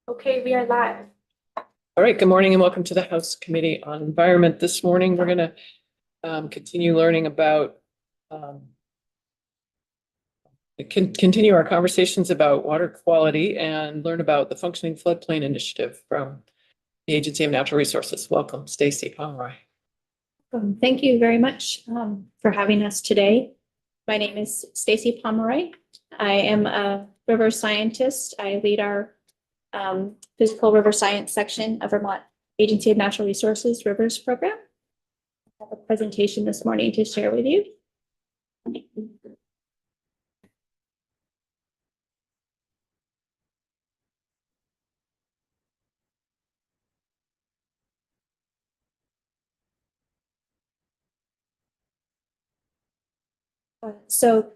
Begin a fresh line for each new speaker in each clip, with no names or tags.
Okay, we are live.
All right, good morning and welcome to the House Committee on Environment. This morning, we're going to continue learning about continue our conversations about water quality and learn about the Functioning Floodplain Initiative from the Agency of Natural Resources. Welcome, Stacy Pomeroy.
Thank you very much for having us today. My name is Stacy Pomeroy. I am a river scientist. I lead our physical river science section of Vermont Agency of Natural Resources Rivers Program. I have a presentation this morning to share with you. So,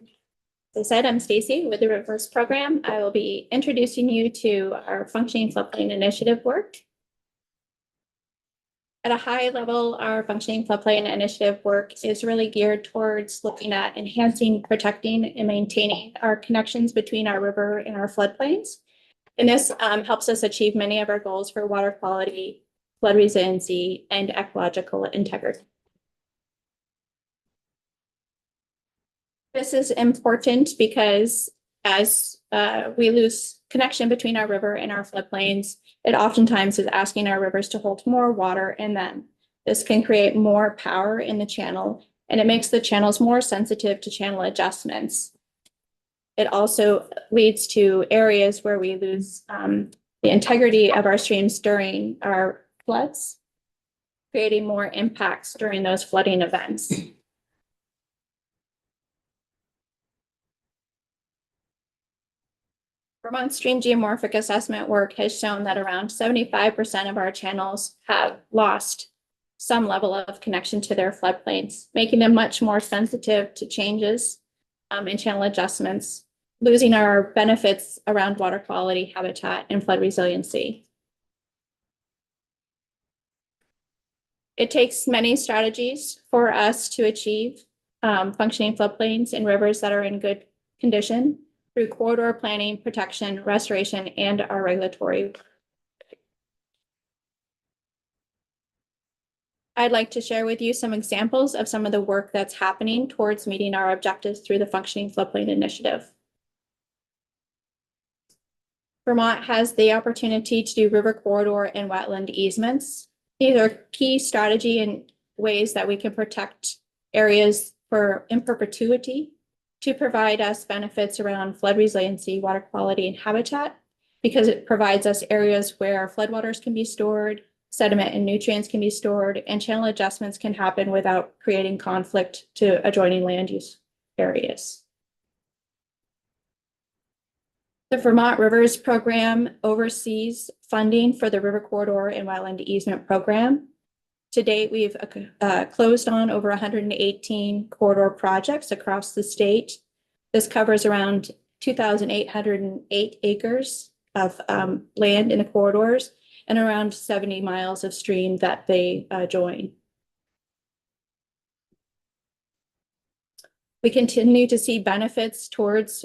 as I said, I'm Stacy with the Rivers Program. I will be introducing you to our Functioning Floodplain Initiative work. At a high level, our Functioning Floodplain Initiative work is really geared towards looking at enhancing, protecting, and maintaining our connections between our river and our floodplains. And this helps us achieve many of our goals for water quality, flood resiliency, and ecological integrity. This is important because as we lose connection between our river and our floodplains, it oftentimes is asking our rivers to hold more water in them. This can create more power in the channel, and it makes the channels more sensitive to channel adjustments. It also leads to areas where we lose the integrity of our streams during our floods, creating more impacts during those flooding events. Vermont Stream Geomorphic Assessment work has shown that around 75% of our channels have lost some level of connection to their floodplains, making them much more sensitive to changes in channel adjustments, losing our benefits around water quality, habitat, and flood resiliency. It takes many strategies for us to achieve functioning floodplains in rivers that are in good condition through corridor planning, protection, restoration, and our regulatory. I'd like to share with you some examples of some of the work that's happening towards meeting our objectives through the Functioning Floodplain Initiative. Vermont has the opportunity to do river corridor and wetland easements. These are key strategy and ways that we can protect areas in perpetuity to provide us benefits around flood resiliency, water quality, and habitat, because it provides us areas where floodwaters can be stored, sediment and nutrients can be stored, and channel adjustments can happen without creating conflict to adjoining land use areas. The Vermont Rivers Program oversees funding for the River Corridor and Wetland Easement Program. To date, we've closed on over 118 corridor projects across the state. This covers around 2,808 acres of land in the corridors and around 70 miles of stream that they join. We continue to see benefits towards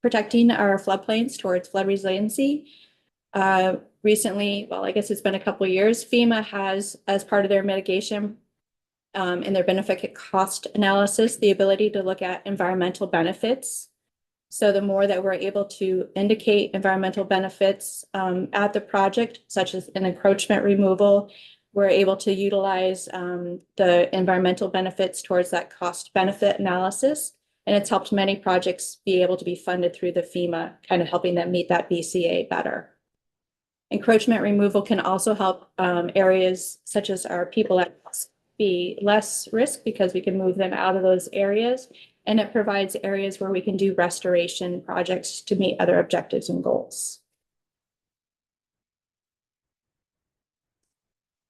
protecting our floodplains, towards flood resiliency. Recently, well, I guess it's been a couple of years, FEMA has, as part of their mitigation and their benefit cost analysis, the ability to look at environmental benefits. So the more that we're able to indicate environmental benefits at the project, such as an encroachment removal, we're able to utilize the environmental benefits towards that cost benefit analysis. And it's helped many projects be able to be funded through the FEMA, kind of helping them meet that BCA better. Encroachment removal can also help areas such as our people at be less risk because we can move them out of those areas. And it provides areas where we can do restoration projects to meet other objectives and goals.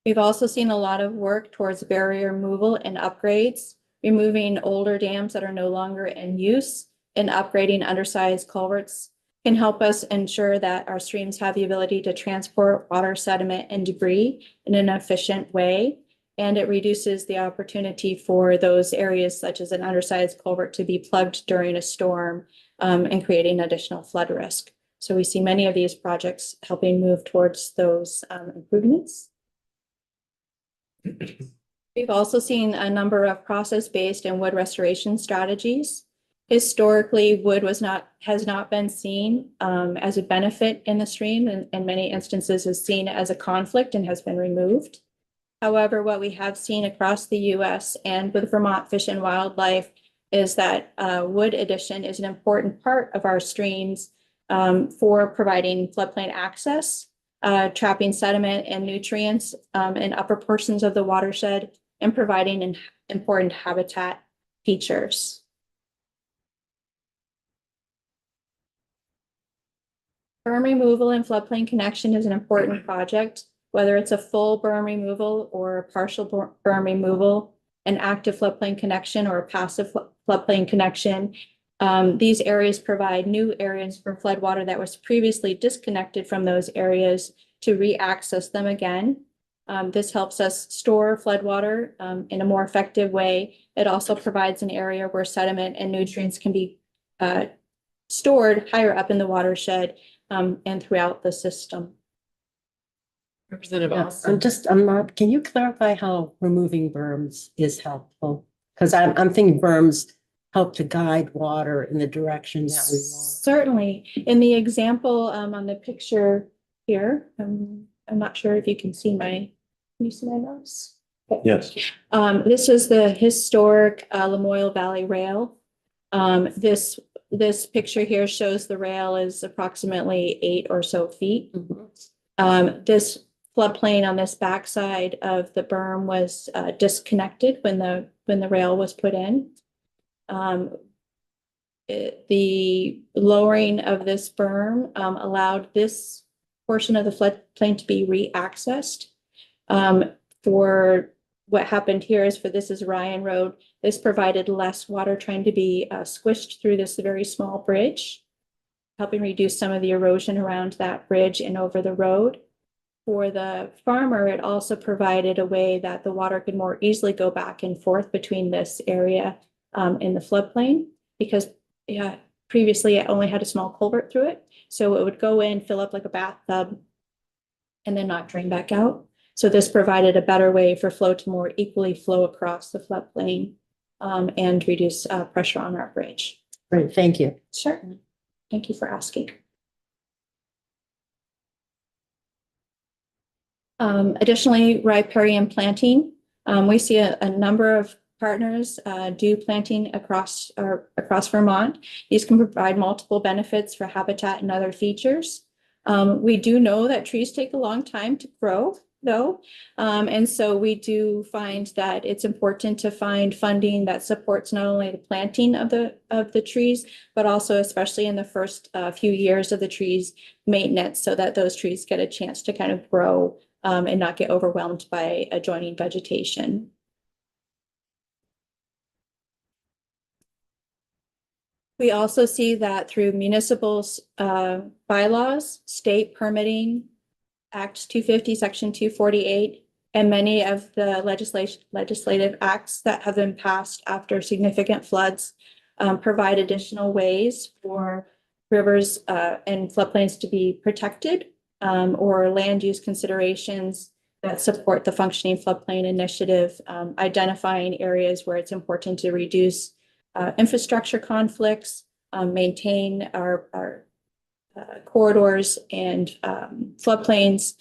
We've also seen a lot of work towards barrier removal and upgrades, removing older dams that are no longer in use and upgrading undersized culverts can help us ensure that our streams have the ability to transport water, sediment, and debris in an efficient way. And it reduces the opportunity for those areas such as an undersized culvert to be plugged during a storm and creating additional flood risk. So we see many of these projects helping move towards those improvements. We've also seen a number of process-based and wood restoration strategies. Historically, wood has not been seen as a benefit in the stream, and in many instances is seen as a conflict and has been removed. However, what we have seen across the US and with Vermont Fish and Wildlife is that wood addition is an important part of our streams for providing floodplain access, trapping sediment and nutrients in upper portions of the watershed, and providing important habitat features. Berm removal and floodplain connection is an important project, whether it's a full berm removal or a partial berm removal, an active floodplain connection or a passive floodplain connection. These areas provide new areas for floodwater that was previously disconnected from those areas to re-access them again. This helps us store floodwater in a more effective way. It also provides an area where sediment and nutrients can be stored higher up in the watershed and throughout the system.
Representative
Yeah,
Austin.
I'm not, can you clarify how removing berms is helpful? Because I'm thinking berms help to guide water in the direction that we want.
Certainly. In the example on the picture here, I'm not sure if you can see my notes?
Yes.
This is the historic Lamoille Valley Rail. This picture here shows the rail is approximately 8 or so feet. This floodplain on this backside of the berm was disconnected when the rail was put in. The lowering of this berm allowed this portion of the floodplain to be re-accessed. For what happened here is this is Ryan Road. This provided less water trying to be squished through this very small bridge, helping reduce some of the erosion around that bridge and over the road. For the farmer, it also provided a way that the water could more easily go back and forth between this area in the floodplain, because previously it only had a small culvert through it. So it would go in, fill up like a bathtub, and then not drain back out. So this provided a better way for flow to more equally flow across the floodplain and reduce pressure on our bridge.
Great, thank you.
Certainly. Thank you for asking. Additionally, riparian planting. We see a number of partners do planting across Vermont. These can provide multiple benefits for habitat and other features. We do know that trees take a long time to grow, though. And so we do find that it's important to find funding that supports not only the planting of the trees, but also especially in the first few years of the trees maintenance, so that those trees get a chance to kind of grow and not get overwhelmed by adjoining vegetation. We also see that through municipal bylaws, state permitting, Act 250, Section 248, and many of the legislative acts that have been passed after significant floods provide additional ways for rivers and floodplains to be protected, or land use considerations that support the functioning floodplain initiative, identifying areas where it's important to reduce infrastructure conflicts, maintain our corridors and floodplains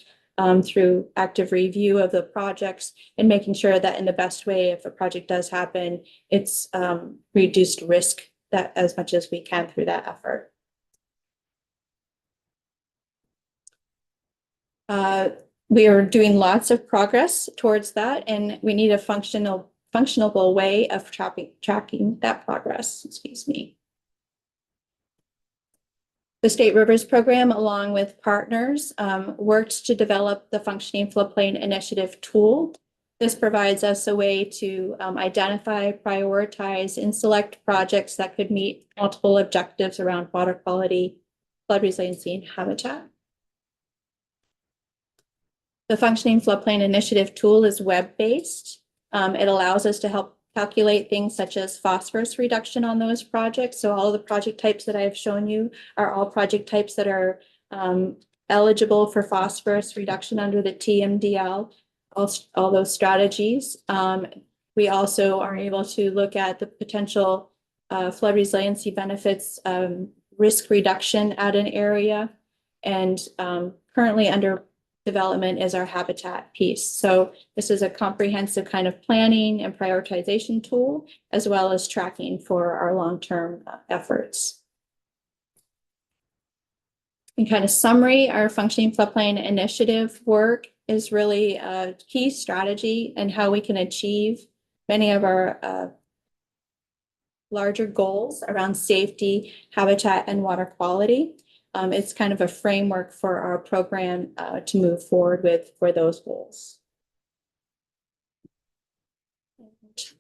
through active review of the projects, and making sure that in the best way, if a project does happen, it's reduced risk that as much as we can through that effort. We are doing lots of progress towards that, and we need a functional way of tracking that progress. Excuse me. The State Rivers Program, along with partners, worked to develop the Functioning Floodplain Initiative tool. This provides us a way to identify, prioritize, and select projects that could meet multiple objectives around water quality, flood resiliency, and habitat. The Functioning Floodplain Initiative tool is web-based. It allows us to help calculate things such as phosphorus reduction on those projects. So all of the project types that I've shown you are all project types that are eligible for phosphorus reduction under the TMDL, all those strategies. We also are able to look at the potential flood resiliency benefits, risk reduction at an area, and currently under development is our habitat piece. So this is a comprehensive kind of planning and prioritization tool, as well as tracking for our long-term efforts. In kind of summary, our functioning floodplain initiative work is really a key strategy in how we can achieve many of our larger goals around safety, habitat, and water quality. It's kind of a framework for our program to move forward with for those goals.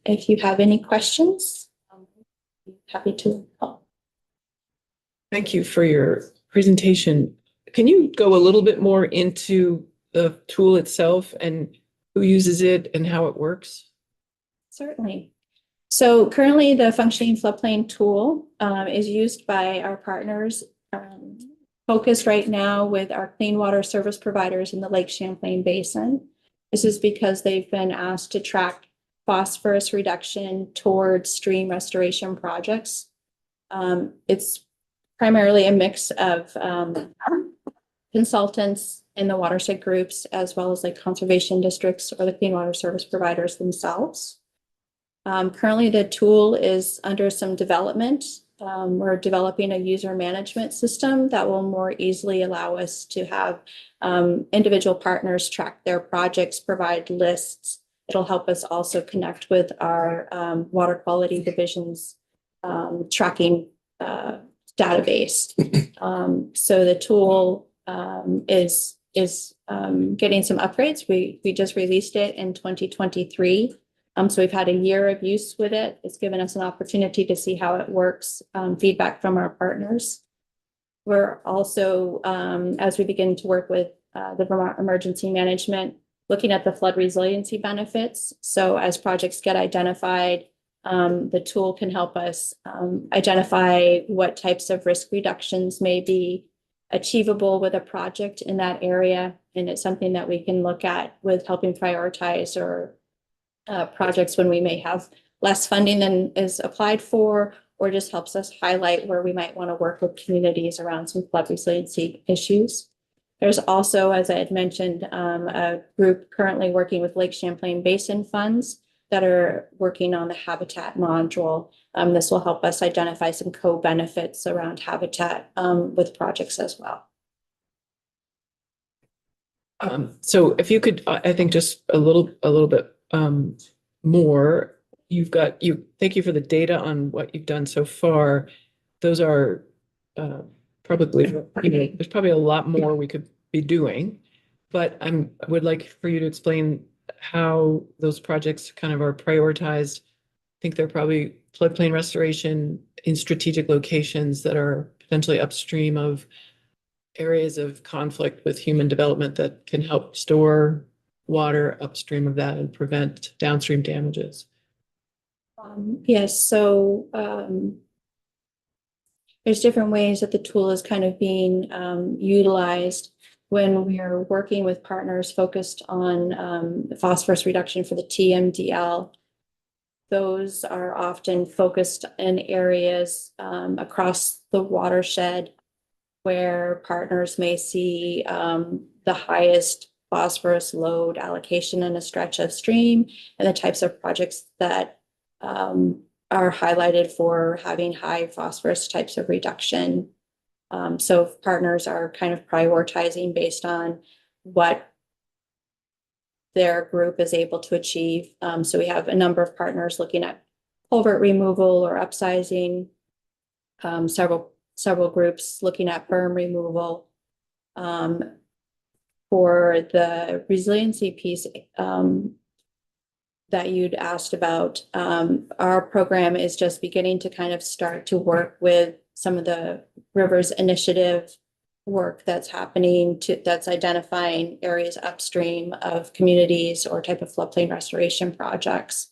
If you have any questions, I'm happy to help.
Thank you for your presentation. Can you go a little bit more into the tool itself and who uses it and how it works?
Certainly. So currently the functioning floodplain tool is used by our partners, focused right now with our clean water service providers in the Lake Champlain Basin. This is because they've been asked to track phosphorus reduction towards stream restoration projects. It's primarily a mix of consultants in the watershed groups, as well as like conservation districts or the clean water service providers themselves. Currently, the tool is under some development. We're developing a user management system that will more easily allow us to have individual partners track their projects, provide lists. It'll help us also connect with our water quality division's tracking database. So the tool is getting some upgrades. We just released it in 2023. So we've had a year of use with it. It's given us an opportunity to see how it works, feedback from our partners. We're also, as we begin to work with the Vermont Emergency Management, looking at the flood resiliency benefits. So as projects get identified, the tool can help us identify what types of risk reductions may be achievable with a project in that area. And it's something that we can look at with helping prioritize or projects when we may have less funding than is applied for, or just helps us highlight where we might want to work with communities around some flood resiliency issues. There's also, as I had mentioned, a group currently working with Lake Champlain Basin funds that are working on the habitat module. This will help us identify some co-benefits around habitat with projects as well.
So if you could, I think just a little bit more. Thank you for the data on what you've done so far. Those are probably, there's probably a lot more we could be doing, but I would like for you to explain how those projects kind of are prioritized. I think they're probably floodplain restoration in strategic locations that are potentially upstream of areas of conflict with human development that can help store water upstream of that and prevent downstream damages.
Yes, so there's different ways that the tool is kind of being utilized when we are working with partners focused on phosphorus reduction for the TMDL. Those are often focused in areas across the watershed where partners may see the highest phosphorus load allocation in a stretch of stream, and the types of projects that are highlighted for having high phosphorus types of reduction. So partners are kind of prioritizing based on what their group is able to achieve. So we have a number of partners looking at culvert removal or upsizing, several groups looking at berm removal. For the resiliency piece that you'd asked about, our program is just beginning to kind of start to work with some of the Rivers Initiative work that's happening that's identifying areas upstream of communities or type of floodplain restoration projects.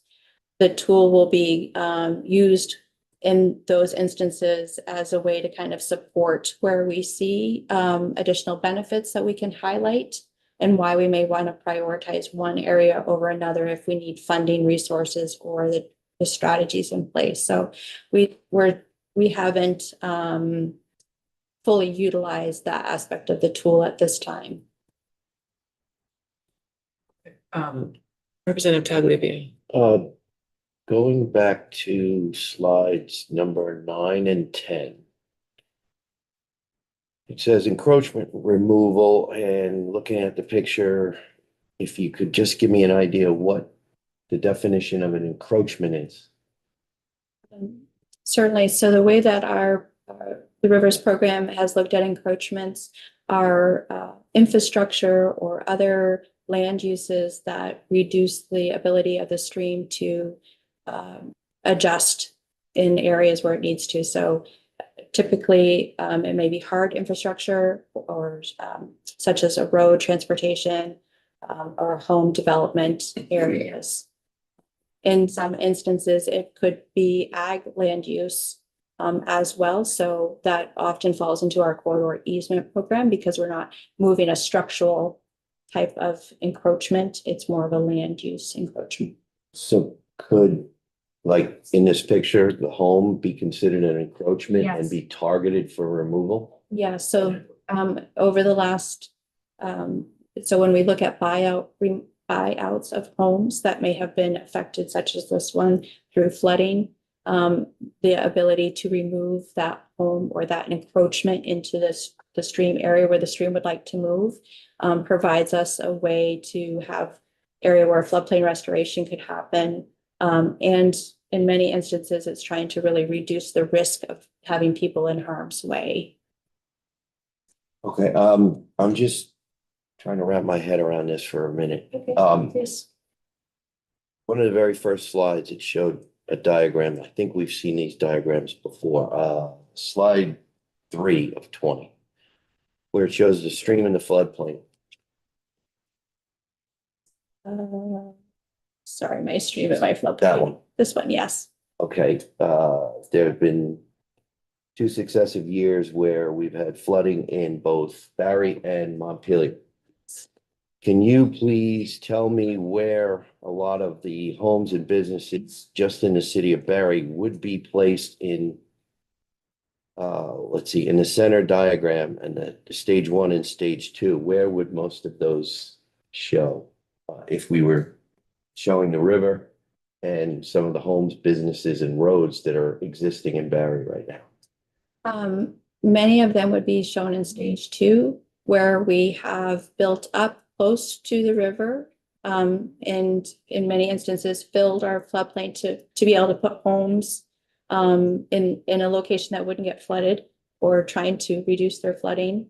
the tool will be used in those instances as a way to kind of support where we see additional benefits that we can highlight and why we may want to prioritize one area over another if we need funding resources or the strategies in place. So we haven't fully utilized that aspect of the tool at this time.
Representative Tagliavini.
Going back to slides number 9 and 10. It says encroachment removal, and looking at the picture, if you could just give me an idea what the definition of an encroachment is.
Certainly. So the way that the Rivers program has looked at encroachments are infrastructure or other land uses that reduce the ability of the stream to adjust in areas where it needs to. So typically, it may be hard infrastructure or such as a road, transportation, or home development areas. In some instances, it could be ag land use as well. So that often falls into our corridor easement program because we're not moving a structural type of encroachment. It's more of a land use encroachment.
So could, like in this picture, the home be considered an encroachment
Yes.
and be targeted for removal?
Yeah, so over the last, so when we look at buyouts of homes that may have been affected, such as this one through flooding, the ability to remove that home or that encroachment into the stream area where the stream would like to move provides us a way to have area where floodplain restoration could happen. And in many instances, it's trying to really reduce the risk of having people in harm's way.
Okay, I'm just trying to wrap my head around this for a minute.
Okay. Yes.
One of the very first slides, it showed a diagram. I think we've seen these diagrams before. Slide 3 of 20, where it shows the stream and the floodplain.
Sorry, my stream at my floodplain.
That one.
This one, yes.
Okay, there have been 2 successive years where we've had flooding in both Barry and Montpelier. Can you please tell me where a lot of the homes and businesses just in the city of Barry would be placed in, let's see, in the center diagram and the stage 1 and stage 2, where would most of those show? If we were showing the river and some of the homes, businesses, and roads that are existing in Barry right now.
Many of them would be shown in stage 2, where we have built up close to the river, and in many instances filled our floodplain to be able to put homes in a location that wouldn't get flooded or trying to reduce their flooding.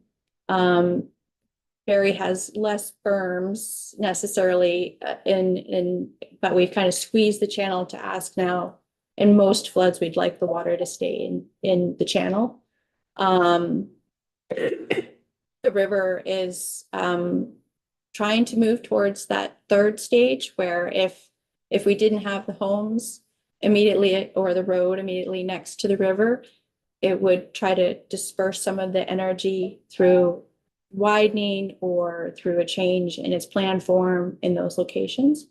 Barry has less berms necessarily but we've kind of squeezed the channel to ask now. In most floods, we'd like the water to stay in the channel. The river is trying to move towards that 3rd stage where if we didn't have the homes immediately or the road immediately next to the river, it would try to disperse some of the energy through widening or through a change in its plan form in those locations.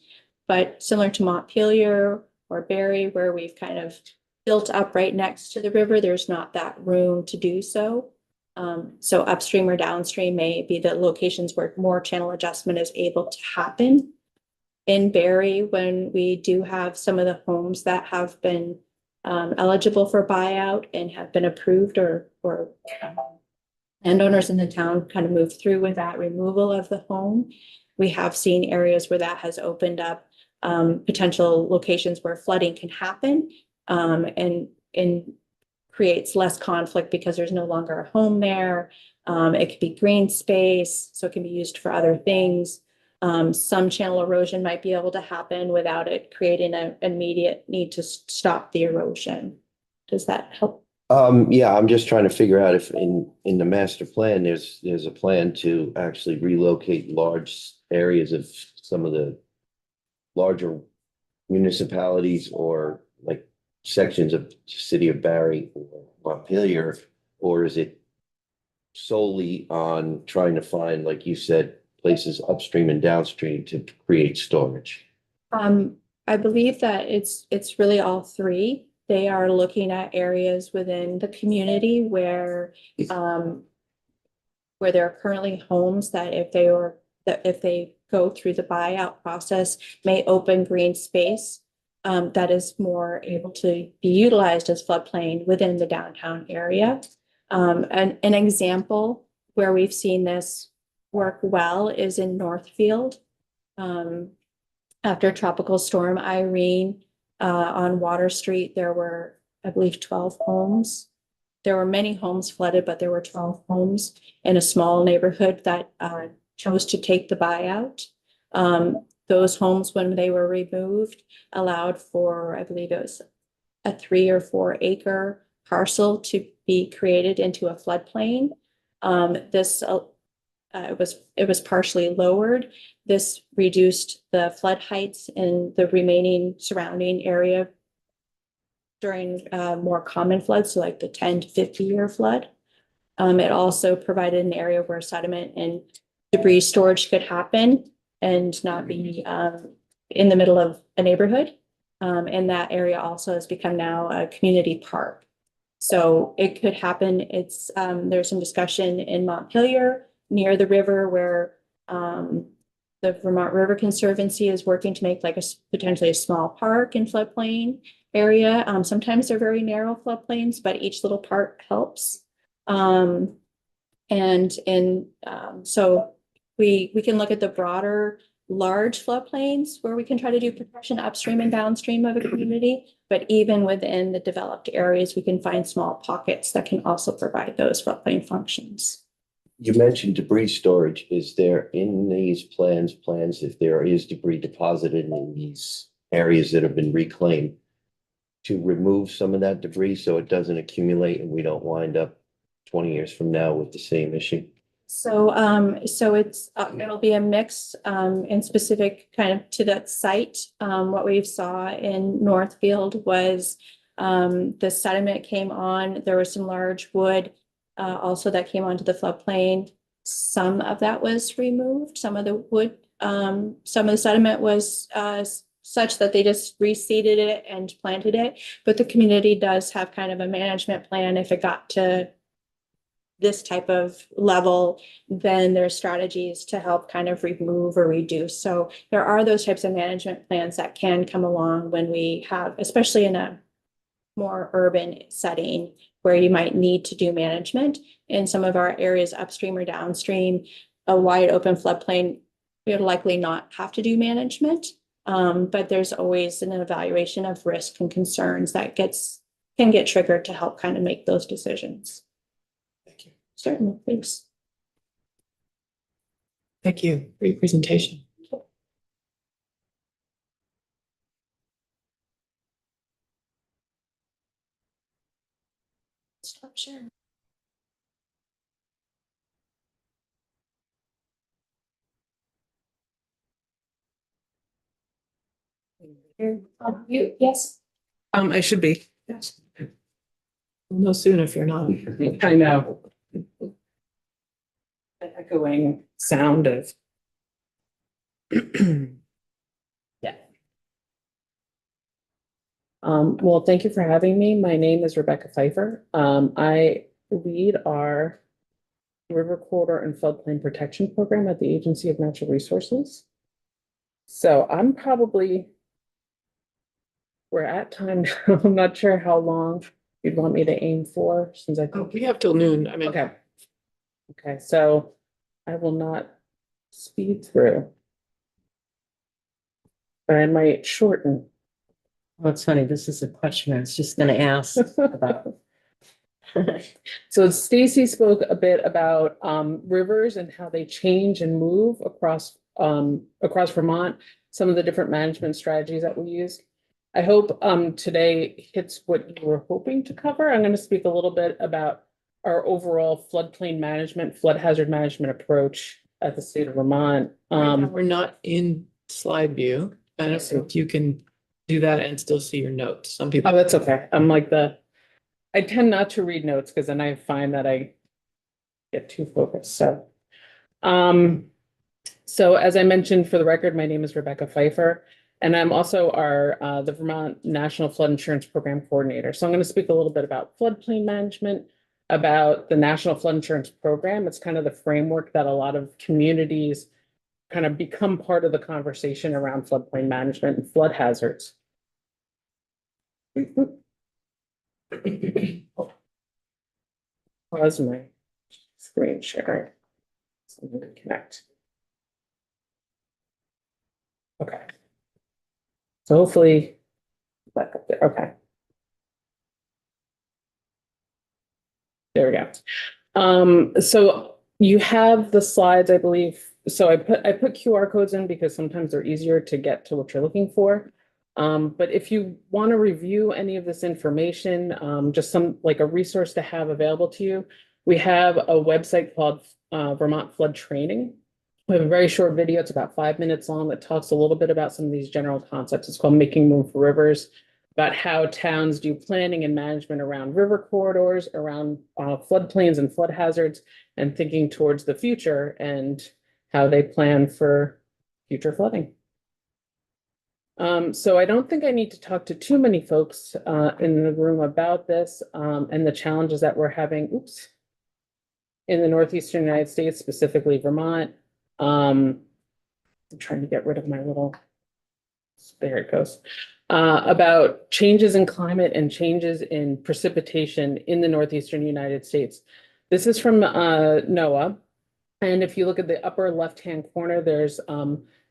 But similar to Montpelier or Barry, where we've kind of built up right next to the river, there's not that room to do so. So upstream or downstream may be the locations where more channel adjustment is able to happen. In Barry, when we do have some of the homes that have been eligible for buyout and have been approved or landowners in the town kind of moved through with that removal of the home, we have seen areas where that has opened up potential locations where flooding can happen and creates less conflict because there's no longer a home there. It could be green space, so it can be used for other things. Some channel erosion might be able to happen without it creating an immediate need to stop the erosion. Does that help?
Yeah, I'm just trying to figure out if in the master plan, there's a plan to actually relocate large areas of some of the larger municipalities or like sections of city of Barry or Montpelier? Or is it solely on trying to find, like you said, places upstream and downstream to create storage?
I believe that it's really all three. They are looking at areas within the community where there are currently homes that if they go through the buyout process, may open green space that is more able to be utilized as floodplain within the downtown area. And an example where we've seen this work well is in Northfield. After Tropical Storm Irene, on Water Street, there were, I believe, 12 homes. There were many homes flooded, but there were 12 homes in a small neighborhood that chose to take the buyout. Those homes, when they were removed, allowed for, I believe it was a 3 or 4 acre parcel to be created into a floodplain. It was partially lowered. This reduced the flood heights in the remaining surrounding area during more common floods, so like the 10 to 50-year flood. It also provided an area where sediment and debris storage could happen and not be in the middle of a neighborhood. And that area also has become now a community park. So it could happen. There's some discussion in Montpelier near the river where the Vermont River Conservancy is working to make like potentially a small park in floodplain area. Sometimes they're very narrow floodplains, but each little part helps. So we can look at the broader large floodplains where we can try to do protection upstream and downstream of a community, but even within the developed areas, we can find small pockets that can also provide those floodplain functions.
You mentioned debris storage. Is there in these plans if there is debris deposited in these areas that have been reclaimed to remove some of that debris so it doesn't accumulate and we don't wind up 20 years from now with the same issue?
So it'll be a mix in specific kind of to that site. What we saw in Northfield was the sediment came on. There was some large wood also that came onto the floodplain. Some of that was removed. Some of the wood, some of the sediment was such that they just reseeded it and planted it. But the community does have kind of a management plan. If it got to this type of level, then there's strategies to help kind of remove or reduce. So there are those types of management plans that can come along when we have, especially in a more urban setting where you might need to do management. In some of our areas upstream or downstream, a wide open floodplain, we would likely not have to do management. But there's always an evaluation of risk and concerns that can get triggered to help kind of make those decisions.
Thank you.
Certainly, thanks.
Thank you for your presentation.
Stop sharing. Yes.
I should be. Yes. We'll know soon if you're not.
I know. The echoing sound of. Yeah. Well, thank you for having me. My name is Rebecca Pfeiffer. I lead our River Corridor and Floodplain Protection Program at the Agency of Natural Resources. So we're at time now. I'm not sure how long you'd want me to aim for, since I think.
We have till noon. I mean,
Okay. Okay, so I will not speed through. But I might shorten.
Well, it's funny, this is a question I was just gonna ask about.
So Stacy spoke a bit about rivers and how they change and move across Vermont, some of the different management strategies that we use. I hope today hits what you were hoping to cover. I'm going to speak a little bit about our overall floodplain management, flood hazard management approach at the state of Vermont.
right now we're not in slide view. I don't know if you can do that and still see your notes. Some people.
Oh, that's okay. I'm like I tend not to read notes because then I find that I get too focused. So as I mentioned, for the record, my name is Rebecca Pfeiffer, and I'm also the Vermont National Flood Insurance Program Coordinator. So I'm going to speak a little bit about floodplain management, about the National Flood Insurance Program. It's kind of the framework that a lot of communities kind of become part of the conversation around floodplain management and flood hazards. Pause my screen sharing. So I'm going to connect. Okay. So hopefully back up there. Okay. There we go. So you have the slides, I believe. So I put QR codes in because sometimes they're easier to get to what you're looking for. But if you want to review any of this information, just some like a resource to have available to you, we have a website called Vermont Flood Training. We have a very short video. It's about 5 minutes long that talks a little bit about some of these general concepts. It's called Making Room for Rivers, about how towns do planning and management around river corridors, around floodplains and flood hazards, and thinking towards the future and how they plan for future flooding. So I don't think I need to talk to too many folks in the room about this and the challenges that we're having, in the Northeastern United States, specifically Vermont. I'm trying to get rid of my little, there it goes, about changes in climate and changes in precipitation in the Northeastern United States. This is from NOAA. And if you look at the upper left-hand corner, there's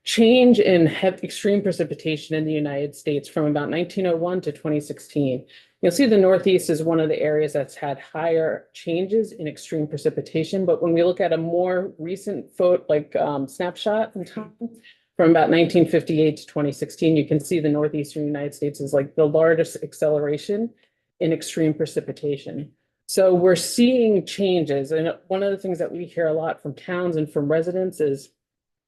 change in extreme precipitation in the United States from about 1901 to 2016. You'll see the Northeast is one of the areas that's had higher changes in extreme precipitation. But when we look at a more recent snapshot in time from about 1958 to 2016, you can see the Northeastern United States is like the largest acceleration in extreme precipitation. So we're seeing changes. And one of the things that we hear a lot from towns and from residents is,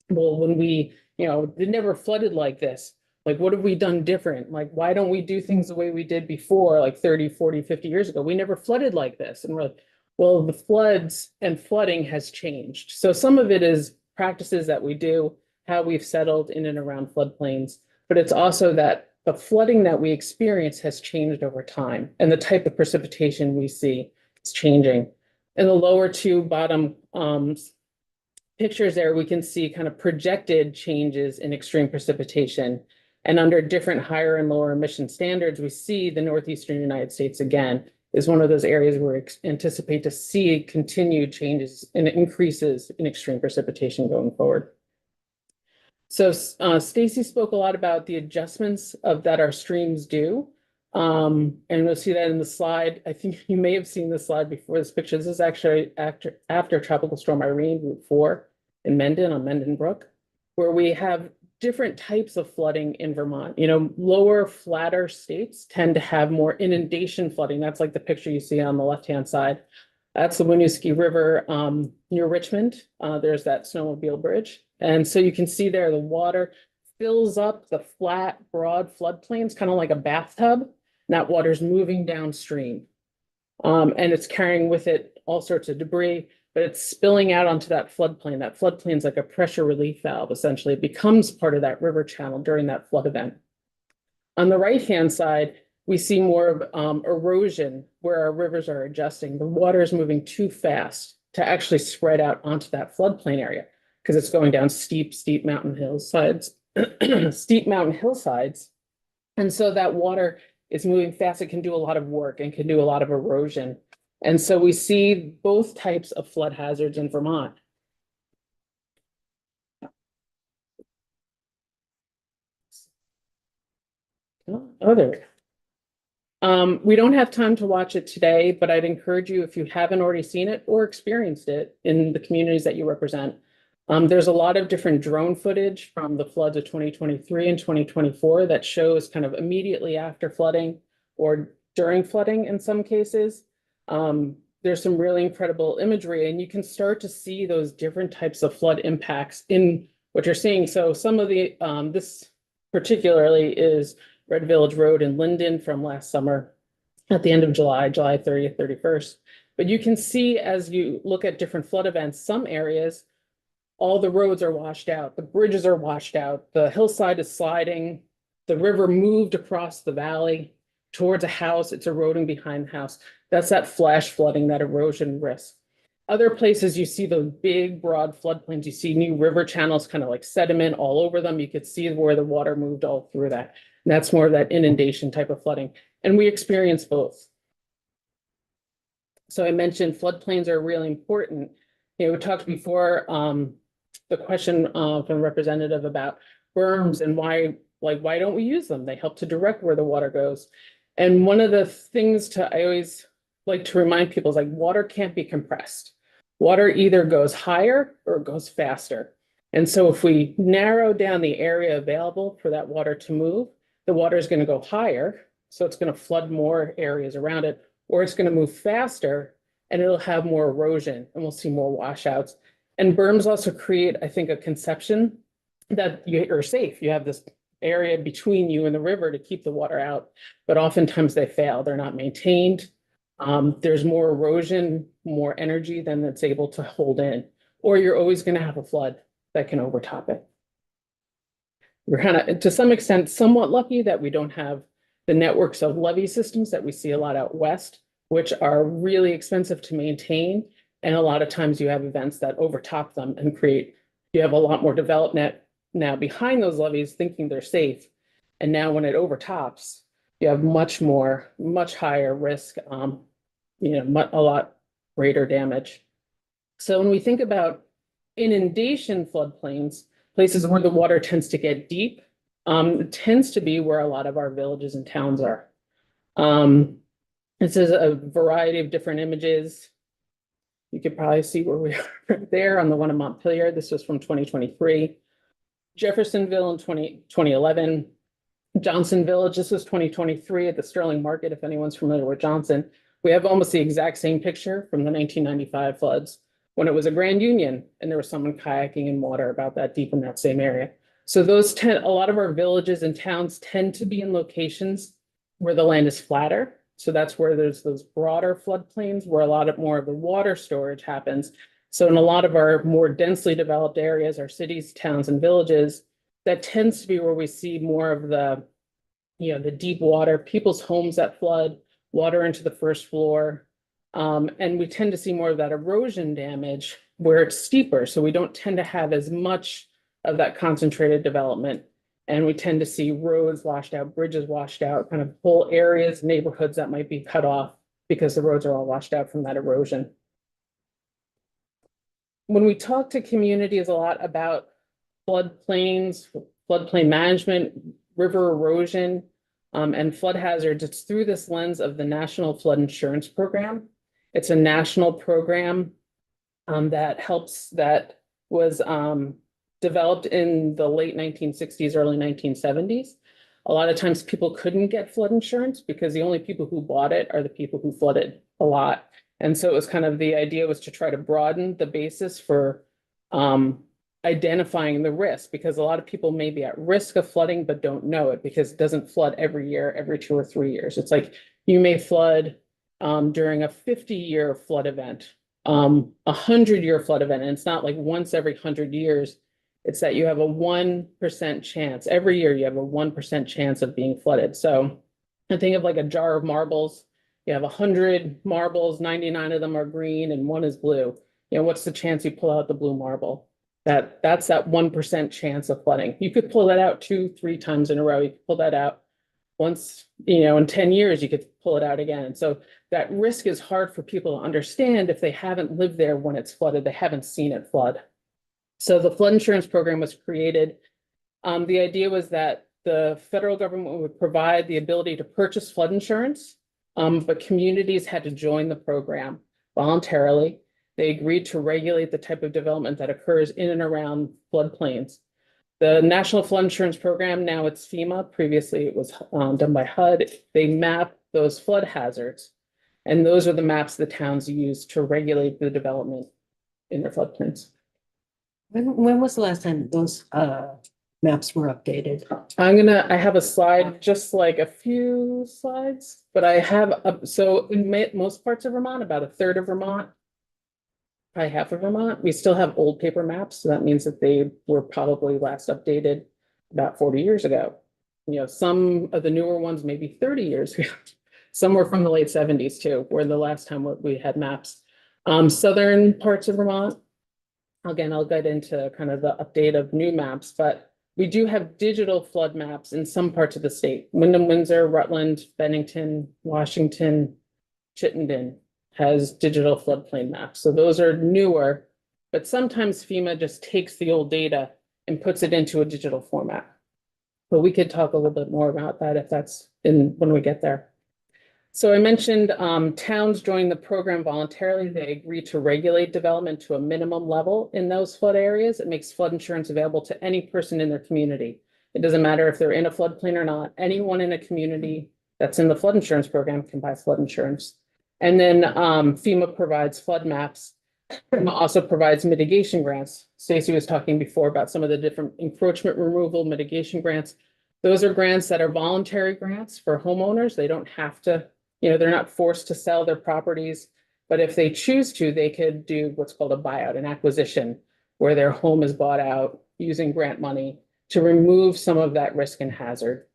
well, when we, it never flooded like this. Like, what have we done different? Like, why don't we do things the way we did before, like 30, 40, 50 years ago? We never flooded like this. And we're like, well, the floods and flooding has changed. So some of it is practices that we do, how we've settled in and around floodplains, but it's also that the flooding that we experience has changed over time, and the type of precipitation we see is changing. In the lower two bottom pictures there, we can see kind of projected changes in extreme precipitation. And under different higher and lower emission standards, we see the Northeastern United States again is one of those areas where we anticipate to see continued changes and increases in extreme precipitation going forward. So Stacy spoke a lot about the adjustments that our streams do. And we'll see that in the slide. I think you may have seen this slide before this picture. This is actually after Tropical Storm Irene, Route 4 in Mendon on Mendon Brook, where we have different types of flooding in Vermont. Lower, flatter states tend to have more inundation flooding. That's like the picture you see on the left-hand side. That's the Winooski River near Richmond. There's that snowmobile bridge. And so you can see there the water fills up the flat, broad floodplains, kind of like a bathtub. And that water's moving downstream. And it's carrying with it all sorts of debris, but it's spilling out onto that floodplain. That floodplain is like a pressure relief valve, essentially. It becomes part of that river channel during that flood event. On the right-hand side, we see more of erosion where our rivers are adjusting. The water is moving too fast to actually spread out onto that floodplain area because it's going down steep mountain hillsides, steep mountain hillsides. And so that water is moving fast. It can do a lot of work and can do a lot of erosion. And so we see both types of flood hazards in Vermont. Oh, there we go. We don't have time to watch it today, but I'd encourage you, if you haven't already seen it or experienced it in the communities that you represent. There's a lot of different drone footage from the floods of 2023 and 2024 that shows kind of immediately after flooding or during flooding in some cases. There's some really incredible imagery, and you can start to see those different types of flood impacts in what you're seeing. So some of the, this particularly is Red Village Road in Linden from last summer at the end of July, July 30th, 31st. But you can see as you look at different flood events, some areas, all the roads are washed out, the bridges are washed out, the hillside is sliding, the river moved across the valley towards a house, it's eroding behind the house. That's that flash flooding, that erosion risk. Other places you see those big, broad floodplains, you see new river channels, kind of like sediment all over them. You could see where the water moved all through that. And that's more of that inundation type of flooding. And we experience both. So I mentioned floodplains are really important. You know, we talked before, the question from representative about berms and why don't we use them? They help to direct where the water goes. And one of the things I always like to remind people is like water can't be compressed. Water either goes higher or it goes faster. And so if we narrow down the area available for that water to move, the water is going to go higher. So it's going to flood more areas around it, or it's going to move faster and it'll have more erosion and we'll see more washouts. And berms also create, I think, a conception that you're safe. You have this area between you and the river to keep the water out, but oftentimes they fail. They're not maintained. There's more erosion, more energy than it's able to hold in, or you're always going to have a flood that can overtop it. We're kind of, to some extent, somewhat lucky that we don't have the networks of levee systems that we see a lot out west, which are really expensive to maintain. And a lot of times you have events that overtop them and you have a lot more development now behind those levees thinking they're safe. And now when it overtops, you have much higher risk, a lot greater damage. So when we think about inundation floodplains, places where the water tends to get deep, it tends to be where a lot of our villages and towns are. This is a variety of different images. You could probably see where we are there on the one in Montpelier. This was from 2023. Jeffersonville in 2011. Johnson Village, this was 2023 at the Sterling Market, if anyone's familiar with Johnson. We have almost the exact same picture from the 1995 floods when it was a Grand Union and there was someone kayaking in water about that deep in that same area. So a lot of our villages and towns tend to be in locations where the land is flatter. So that's where there's those broader floodplains where a lot more of the water storage happens. So in a lot of our more densely developed areas, our cities, towns, and villages, that tends to be where we see more of the deep water, people's homes that flood, water into the first floor. And we tend to see more of that erosion damage where it's steeper. So we don't tend to have as much of that concentrated development. And we tend to see roads washed out, bridges washed out, kind of whole areas, neighborhoods that might be cut off because the roads are all washed out from that erosion. When we talk to communities a lot about floodplains, floodplain management, river erosion, and flood hazards, it's through this lens of the National Flood Insurance Program. It's a national program that was developed in the late 1960s, early 1970s. A lot of times people couldn't get flood insurance because the only people who bought it are the people who flooded a lot. And so it was kind of the idea was to try to broaden the basis for identifying the risk, because a lot of people may be at risk of flooding but don't know it because it doesn't flood every year, every 2 or 3 years. It's like you may flood during a 50-year flood event, a 100-year flood event, and it's not like once every 100 years. It's that you have a 1% chance. Every year you have a 1% chance of being flooded. So I think of like a jar of marbles. You have 100 marbles, 99 of them are green and 1 is blue. What's the chance you pull out the blue marble? That's that 1% chance of flooding. You could pull that out 2-3 times in a row. You could pull that out once, in 10 years, you could pull it out again. And so that risk is hard for people to understand if they haven't lived there when it's flooded, they haven't seen it flood. So the flood insurance program was created. The idea was that the federal government would provide the ability to purchase flood insurance, but communities had to join the program voluntarily. They agreed to regulate the type of development that occurs in and around floodplains. The National Flood Insurance Program, now it's FEMA. Previously, it was done by HUD. They map those flood hazards, and those are the maps the towns use to regulate the development in their floodplains.
When was the last time those maps were updated.
I have a slide, just like a few slides, but I have, so in most parts of Vermont, about a third of Vermont, probably half of Vermont, we still have old paper maps, so that means that they were probably last updated about 40 years ago. You know, some of the newer ones, maybe 30 years ago. Some were from the late 70s too, were the last time we had maps. Southern parts of Vermont, again, I'll get into kind of the update of new maps, but we do have digital flood maps in some parts of the state. Wyndham, Windsor, Rutland, Bennington, Washington, Chittenden has digital floodplain maps. So those are newer, but sometimes FEMA just takes the old data and puts it into a digital format. But we could talk a little bit more about that if that's when we get there. So I mentioned towns join the program voluntarily. They agree to regulate development to a minimum level in those flood areas. It makes flood insurance available to any person in their community. It doesn't matter if they're in a floodplain or not. Anyone in a community that's in the flood insurance program can buy flood insurance. And then FEMA provides flood maps. FEMA also provides mitigation grants. Stacy was talking before about some of the different encroachment removal mitigation grants. Those are grants that are voluntary grants for homeowners. They don't have to, you know, they're not forced to sell their properties, but if they choose to, they could do what's called a buyout, an acquisition, where their home is bought out using grant money to remove some of that risk and hazard.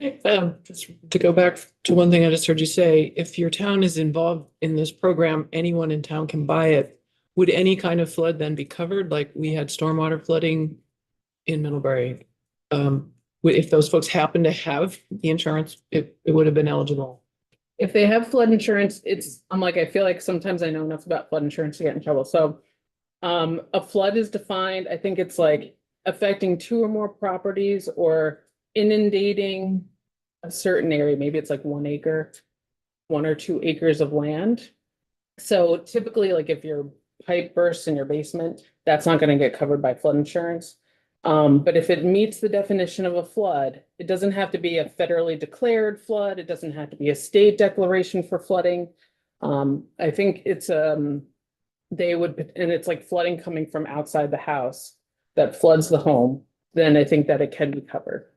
Just to go back to one thing I just heard you say, if your town is involved in this program, anyone in town can buy it. Would any kind of flood then be covered? Like we had stormwater flooding in Middlebury. If those folks happen to have the insurance, it would have been eligible.
If they have flood insurance, I feel like sometimes I know enough about flood insurance to get in trouble. So a flood is defined, I think it's like affecting 2 or more properties or inundating a certain area. Maybe it's like 1 acre, 1 or 2 acres of land. So typically, like if your pipe bursts in your basement, that's not going to get covered by flood insurance. But if it meets the definition of a flood, it doesn't have to be a federally declared flood. It doesn't have to be a state declaration for flooding. I think it's they would, and it's like flooding coming from outside the house that floods the home, then I think that it can be covered.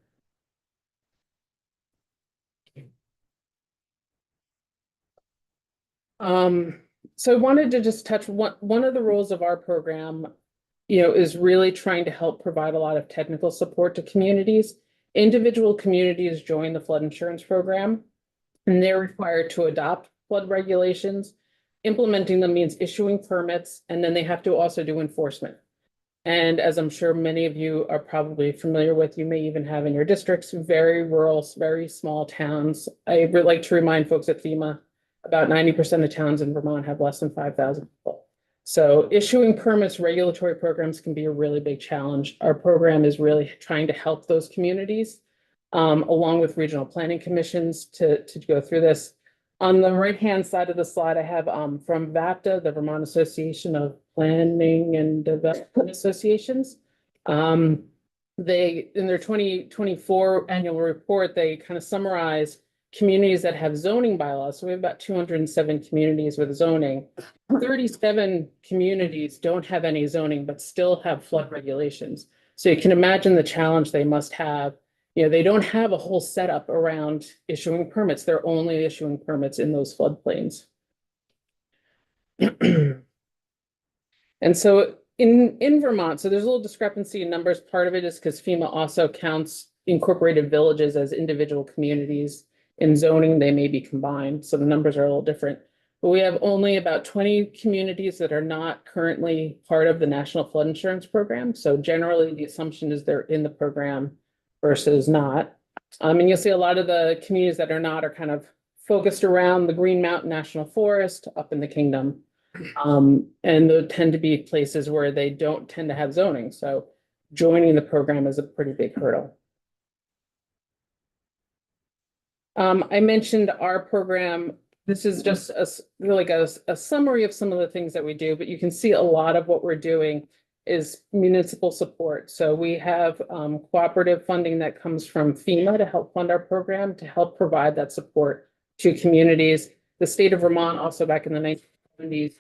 So I wanted to just touch one of the roles of our program, you know, is really trying to help provide a lot of technical support to communities. Individual communities join the flood insurance program, and they're required to adopt flood regulations. Implementing them means issuing permits, and then they have to also do enforcement. And as I'm sure many of you are probably familiar with, you may even have in your districts, very rural, very small towns. I would like to remind folks at FEMA, about 90% of towns in Vermont have less than 5,000 people. So issuing permits, regulatory programs can be a really big challenge. Our program is really trying to help those communities, along with regional planning commissions to go through this. On the right-hand side of the slide, I have from VAPTA, the Vermont Association of Planning and Development Associations. They, in their 2024 annual report, they kind of summarize communities that have zoning bylaws. So we have about 207 communities with zoning. 37 communities don't have any zoning, but still have flood regulations. So you can imagine the challenge they must have. You know, they don't have a whole setup around issuing permits. They're only issuing permits in those floodplains. And so in Vermont, so there's a little discrepancy in numbers. Part of it is because FEMA also counts incorporated villages as individual communities. In zoning, they may be combined, so the numbers are a little different. But we have only about 20 communities that are not currently part of the National Flood Insurance Program. So generally, the assumption is they're in the program versus not. And you'll see a lot of the communities that are not are kind of focused around the Green Mountain National Forest up in the Kingdom. And they tend to be places where they don't tend to have zoning. So joining the program is a pretty big hurdle. I mentioned our program. This is just a summary of some of the things that we do, but you can see a lot of what we're doing is municipal support. So we have cooperative funding that comes from FEMA to help fund our program, to help provide that support to communities. The state of Vermont also back in the 1970s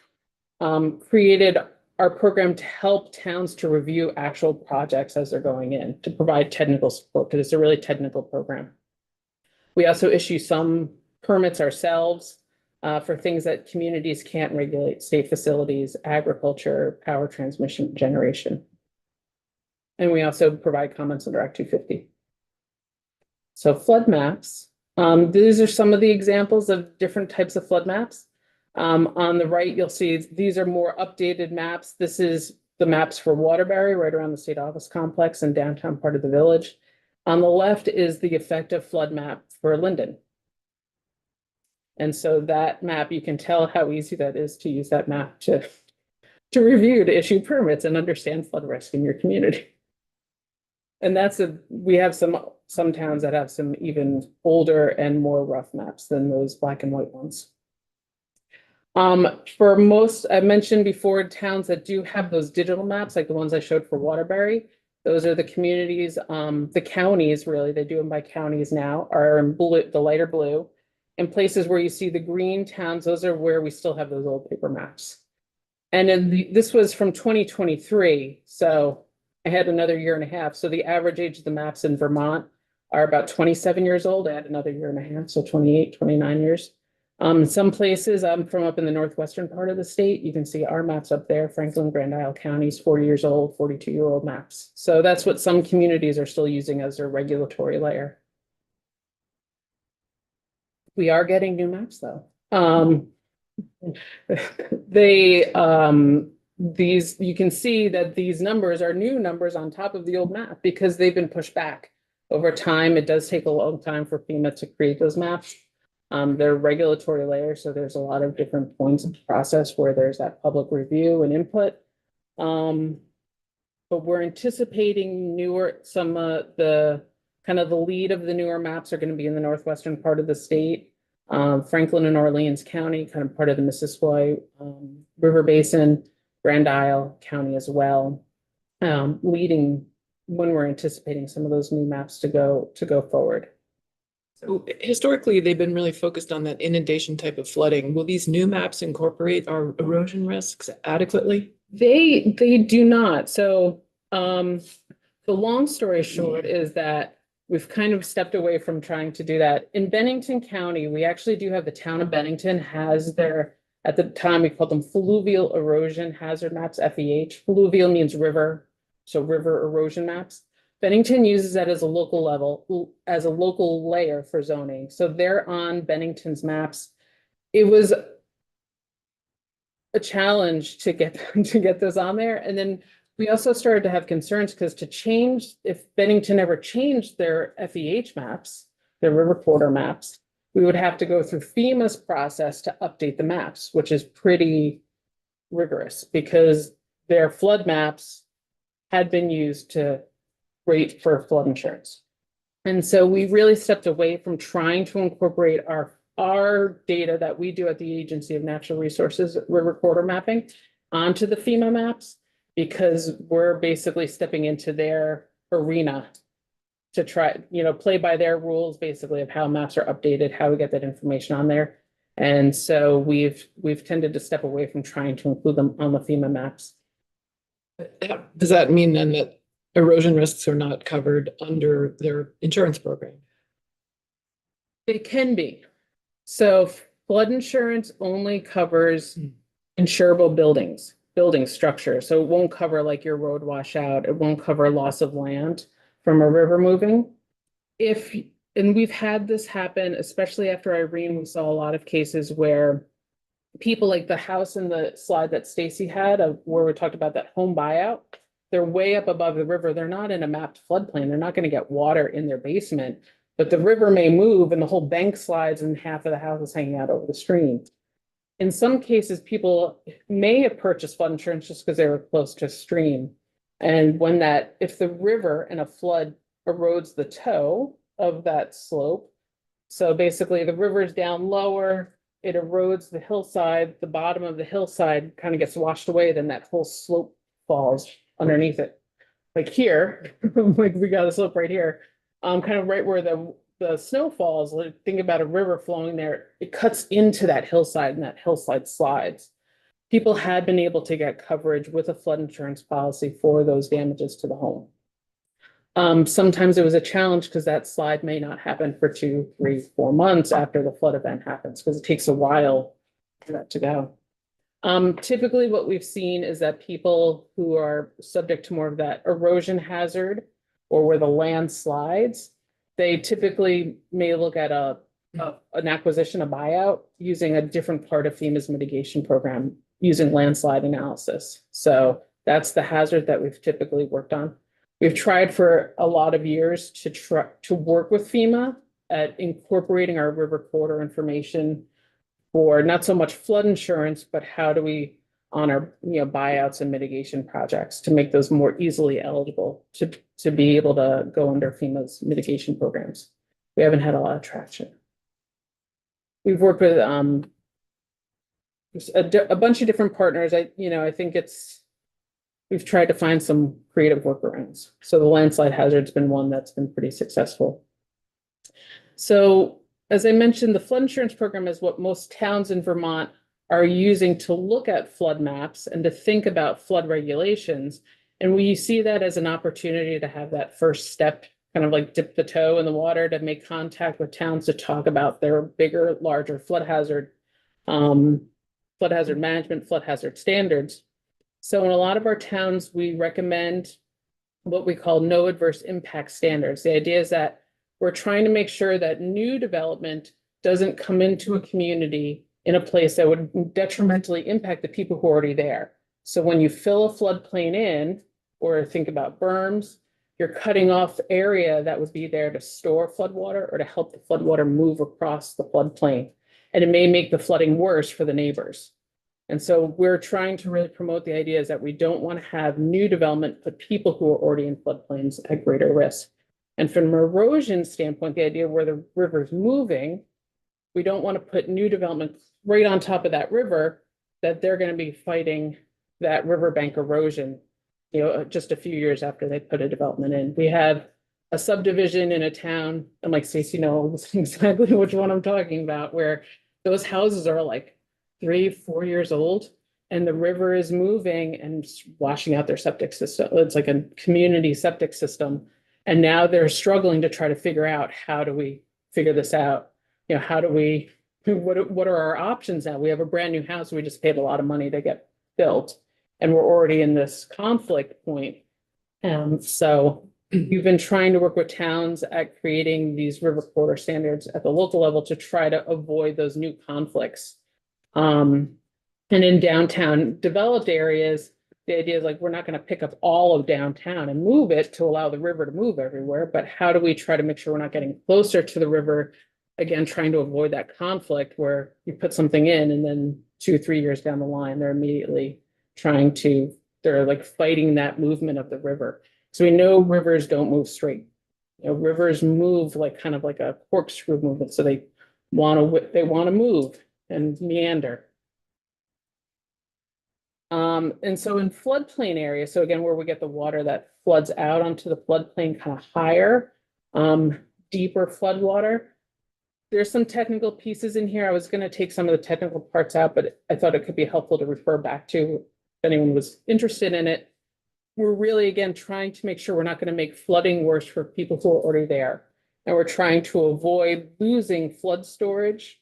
created our program to help towns to review actual projects as they're going in, to provide technical support, because it's a really technical program. We also issue some permits ourselves for things that communities can't regulate, state facilities, agriculture, power transmission, generation. And we also provide comments under Act 250. So flood maps. These are some of the examples of different types of flood maps. On the right, you'll see these are more updated maps. This is the maps for Waterbury, right around the state office complex and downtown part of the village. On the left is the effective flood map for Linden. And so that map, you can tell how easy that is to use that map to review, to issue permits and understand flood risk in your community. And we have some towns that have some even older and more rough maps than those black and white ones. For most, I mentioned before, towns that do have those digital maps, like the ones I showed for Waterbury, those are the communities, the counties, really, they do them by counties now, are in blue, the lighter blue. And places where you see the green towns, those are where we still have those old paper maps. And then this was from 2023, so I had another year and a half. So the average age of the maps in Vermont are about 27 years old. I had another year and a half, so 28, 29 years. Some places, I'm from up in the northwestern part of the state, you can see our maps up there, Franklin, Grand Isle counties, 40 years old, 42-year-old maps. So that's what some communities are still using as their regulatory layer. We are getting new maps though. You can see that these numbers are new numbers on top of the old map because they've been pushed back over time. It does take a long time for FEMA to create those maps. They're regulatory layers, so there's a lot of different points of the process where there's that public review and input. But we're anticipating some of the kind of the lead of the newer maps are going to be in the northwestern part of the state. Franklin and Orleans County, kind of part of the Missisquoi River Basin, Grand Isle County as well, leading when we're anticipating some of those new maps to go forward.
So historically, they've been really focused on that inundation type of flooding. Will these new maps incorporate our erosion risks adequately?
They do not. So the long story short is that we've kind of stepped away from trying to do that. In Bennington County, we actually do have the town of Bennington has their, at the time we called them fluvial erosion hazard maps, FEH. Fluvial means river, so river erosion maps. Bennington uses that as a local level, as a local layer for zoning. So they're on Bennington's maps. It was a challenge to get those on there. And then we also started to have concerns because to change, if Bennington ever changed their FEH maps, their river corridor maps, we would have to go through FEMA's process to update the maps, which is pretty rigorous because their flood maps had been used to rate for flood insurance. And so we really stepped away from trying to incorporate our data that we do at the Agency of Natural Resources river corridor mapping onto the FEMA maps, because we're basically stepping into their arena to try, play by their rules, basically, of how maps are updated, how we get that information on there. And so we've tended to step away from trying to include them on the FEMA maps.
Does that mean then that erosion risks are not covered under their insurance program?
They can be. So flood insurance only covers insurable buildings, building structure. So it won't cover like your road washout. It won't cover loss of land from a river moving. And we've had this happen, especially after Irene, we saw a lot of cases where people, like the house in the slide that Stacy had of where we talked about that home buyout, they're way up above the river. They're not in a mapped floodplain. They're not going to get water in their basement, but the river may move and the whole bank slides and half of the house is hanging out over the stream. In some cases, people may have purchased flood insurance just because they were close to a stream. And if the river in a flood erodes the toe of that slope, so basically the river is down lower, it erodes the hillside, the bottom of the hillside kind of gets washed away, then that whole slope falls underneath it. Like here, like we got a slope right here, kind of right where the snow falls. Like think about a river flowing there, it cuts into that hillside and that hillside slides. people had been able to get coverage with a flood insurance policy for those damages to the home. Sometimes it was a challenge because that slide may not happen for 2, 3, 4 months after the flood event happens, because it takes a while for that to go. Typically what we've seen is that people who are subject to more of that erosion hazard or where the land slides, they typically may look at an acquisition, a buyout, using a different part of FEMA's mitigation program, using landslide analysis. So that's the hazard that we've typically worked on. We've tried for a lot of years to work with FEMA at incorporating our river corridor information for not so much flood insurance, but how do we honor, buyouts and mitigation projects to make those more easily eligible to be able to go under FEMA's mitigation programs. We haven't had a lot of traction. We've worked with a bunch of different partners. I think we've tried to find some creative workarounds. So the landslide hazard's been one that's been pretty successful. So as I mentioned, the flood insurance program is what most towns in Vermont are using to look at flood maps and to think about flood regulations. And we see that as an opportunity to have that first step, kind of like dip the toe in the water to make contact with towns to talk about their bigger, larger flood hazard management, flood hazard standards. So in a lot of our towns, we recommend what we call no adverse impact standards. The idea is that we're trying to make sure that new development doesn't come into a community in a place that would detrimentally impact the people who are already there. So when you fill a floodplain in, or think about berms, you're cutting off area that would be there to store floodwater or to help the floodwater move across the floodplain. And it may make the flooding worse for the neighbors. And so we're trying to really promote the idea is that we don't want to have new development put people who are already in floodplains at greater risk. And from an erosion standpoint, the idea where the river's moving, we don't want to put new development right on top of that river that they're going to be fighting that riverbank erosion, just a few years after they put a development in. We have a subdivision in a town, and like Stacy knows exactly which one I'm talking about, where those houses are like 3, 4 years old, and the river is moving and washing out their septic system. It's like a community septic system. And now they're struggling to try to figure out, how do we figure this out? How do we, what are our options now? We have a brand new house. We just paid a lot of money to get built, and we're already in this conflict point. So we've been trying to work with towns at creating these river corridor standards at the local level to try to avoid those new conflicts. And in downtown developed areas, the idea is like, we're not going to pick up all of downtown and move it to allow the river to move everywhere, but how do we try to make sure we're not getting closer to the river? Again, trying to avoid that conflict where you put something in and then 2, 3 years down the line, they're immediately they're like fighting that movement of the river. So we know rivers don't move straight. Rivers move like kind of like a corkscrew movement. So they want to move and meander. And so in floodplain areas, so again, where we get the water that floods out onto the floodplain kind of higher, deeper floodwater, there's some technical pieces in here. I was going to take some of the technical parts out, but I thought it could be helpful to refer back to if anyone was interested in it. We're really, again, trying to make sure we're not going to make flooding worse for people who are already there. And we're trying to avoid losing flood storage,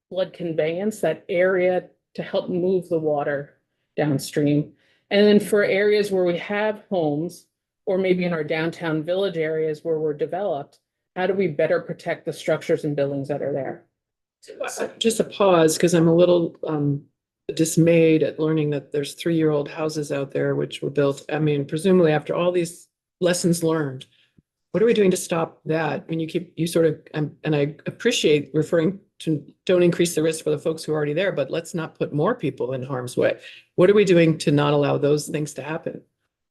flood conveyance, that area to help move the water downstream. And then for areas where we have homes, or maybe in our downtown village areas where we're developed, how do we better protect the structures and buildings that are there?
Just a pause, because I'm a little dismayed at learning that there's 3-year-old houses out there which were built, presumably after all these lessons learned. What are we doing to stop that? And I appreciate referring to don't increase the risk for the folks who are already there, but let's not put more people in harm's way. What are we doing to not allow those things to happen?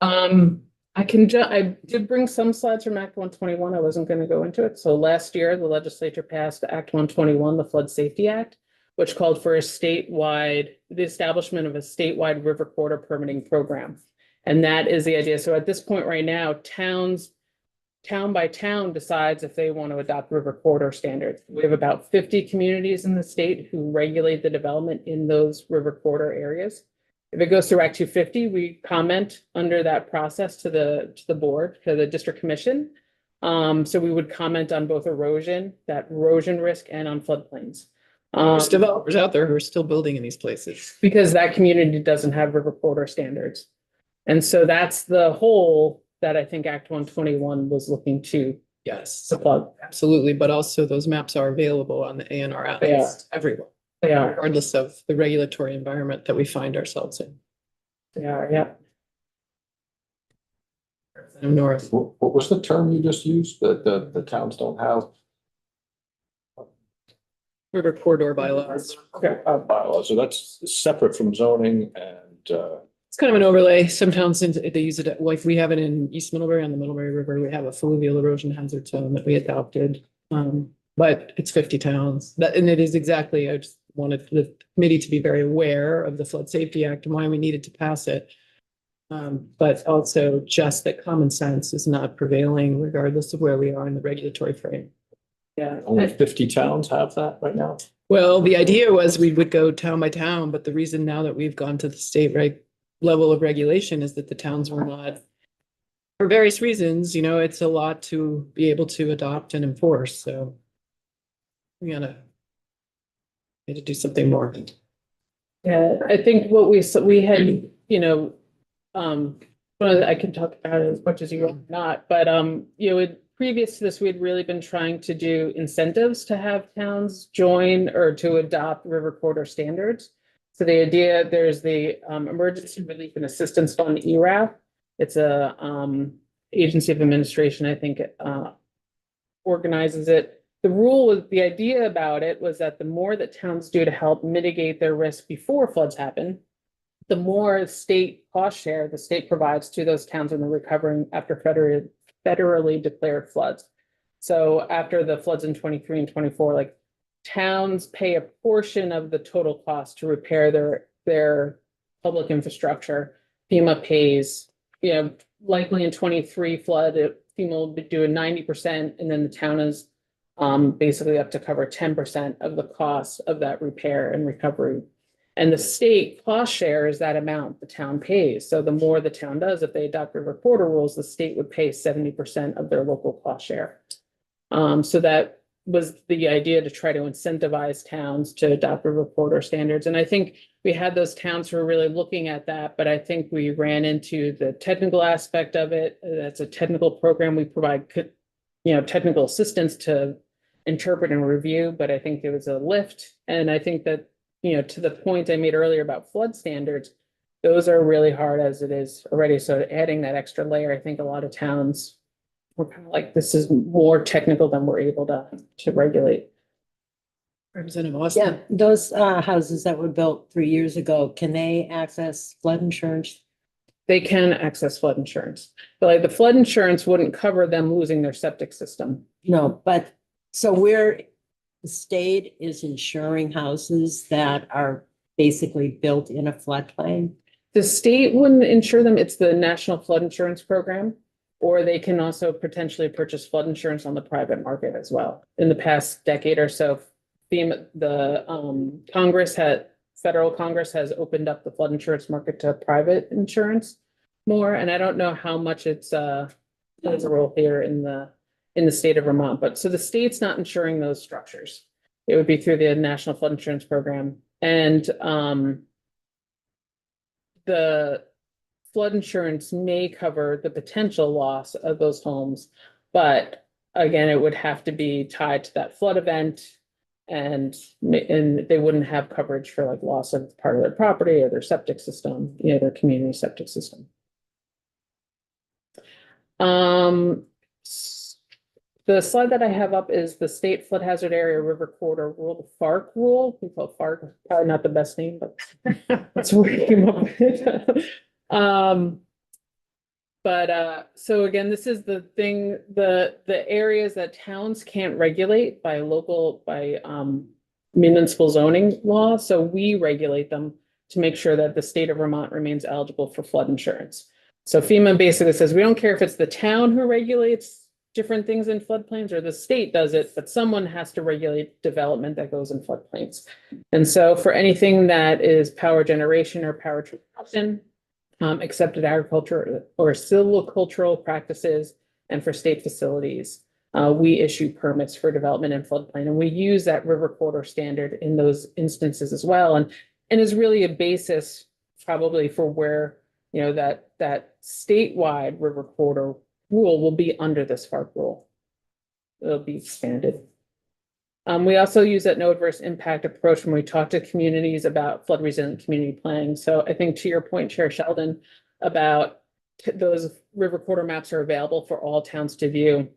I did bring some slides from Act 121. I wasn't going to go into it. So last year, the legislature passed Act 121, the Flood Safety Act, which called for the establishment of a statewide river corridor permitting program. And that is the idea. So at this point right now, towns town by town decides if they want to adopt river corridor standards. We have about 50 communities in the state who regulate the development in those river corridor areas. If it goes through Act 250, we comment under that process to the board, to the district commission. So we would comment on both that erosion risk, and on floodplains.
There's developers out there who are still building in these places.
Because that community doesn't have river corridor standards. And so that's the hole that I think Act 121 was looking to
Yes,
plug.
absolutely. But also those maps are available on the ANR
They are.
atlas everywhere,
They are,
regardless of the regulatory environment that we find ourselves in.
yeah.
North.
What was the term you just used? That the towns don't have
River corridor bylaws.
Okay.
bylaws, so that's separate from zoning and,
It's kind of an overlay. Some towns, they use it, like we have it in East Middlebury on the Middlebury River. We have a fluvial erosion hazard zone that we adopted. But it's 50 towns. And it is exactly, I just wanted the committee to be very aware of the Flood Safety Act and why we needed to pass it. But also just that common sense is not prevailing regardless of where we are in the regulatory frame.
Yeah.
only 50 towns have that right now.
Well, the idea was we would go town by town, but the reason now that we've gone to the state level of regulation is that the towns were not, for various reasons, it's a lot to be able to adopt and enforce, so we need to do something more.
Yeah, I think what we had, I can talk about it as much as you want not, but, previous to this, we'd really been trying to do incentives to have towns join or to adopt river corridor standards. So the idea, there's the Emergency Relief and Assistance Fund, ERAF. It's a agency of administration, I think, organizes it. The idea about it was that the more that towns do to help mitigate their risk before floods happen, the more state cost share the state provides to those towns when they're recovering after federally declared floods. So after the floods in 23 and 24, like towns pay a portion of the total cost to repair their public infrastructure. FEMA pays, likely in 23 flood, FEMA will be doing 90%, and then the town is basically up to cover 10% of the cost of that repair and recovery. And the state cost share is that amount the town pays. So the more the town does, if they adopt river corridor rules, the state would pay 70% of their local cost share. So that was the idea, to try to incentivize towns to adopt river corridor standards. And I think we had those towns who were really looking at that, but I think we ran into the technical aspect of it. That's a technical program. We provide, technical assistance to interpret and review, but I think it was a lift. And I think that, to the point I made earlier about flood standards, those are really hard as it is already. So adding that extra layer, I think a lot of towns were kind of like, this is more technical than we're able to regulate.
Representative Austin.
Yeah, those houses that were built 3 years ago, can they access flood insurance?
They can access flood insurance, but like the flood insurance wouldn't cover them losing their septic system.
No, but so the state is insuring houses that are basically built in a floodplain.
The state wouldn't insure them. It's the National Flood Insurance Program, or they can also potentially purchase flood insurance on the private market as well. In the past decade or so, federal Congress has opened up the flood insurance market to private insurance more, and I don't know how much it's plays a role here in the state of Vermont. But so the state's not insuring those structures. It would be through the National Flood Insurance Program, and the flood insurance may cover the potential loss of those homes, but again, it would have to be tied to that flood event, and they wouldn't have coverage for like loss of part of their property or their septic system, their community septic system. The slide that I have up is the State Flood Hazard Area River Corridor Rule, the FARC rule. We call FARC, probably not the best name, but that's what we came up with. So again, this is the thing, the areas that towns can't regulate by municipal zoning law. So we regulate them to make sure that the state of Vermont remains eligible for flood insurance. So FEMA basically says, we don't care if it's the town who regulates different things in floodplains, or the state does it, but someone has to regulate development that goes in floodplains. And so for anything that is power generation or power transmission, accepted agriculture or silvicultural practices, and for state facilities, we issue permits for development in floodplain, and we use that river corridor standard in those instances as well, and is really a basis probably for where, you know, that statewide river corridor rule will be under this FARC rule. It'll be expanded. We also use that no adverse impact approach when we talk to communities about flood resilient community planning. So I think to your point, Chair Sheldon, about those river corridor maps are available for all towns to view.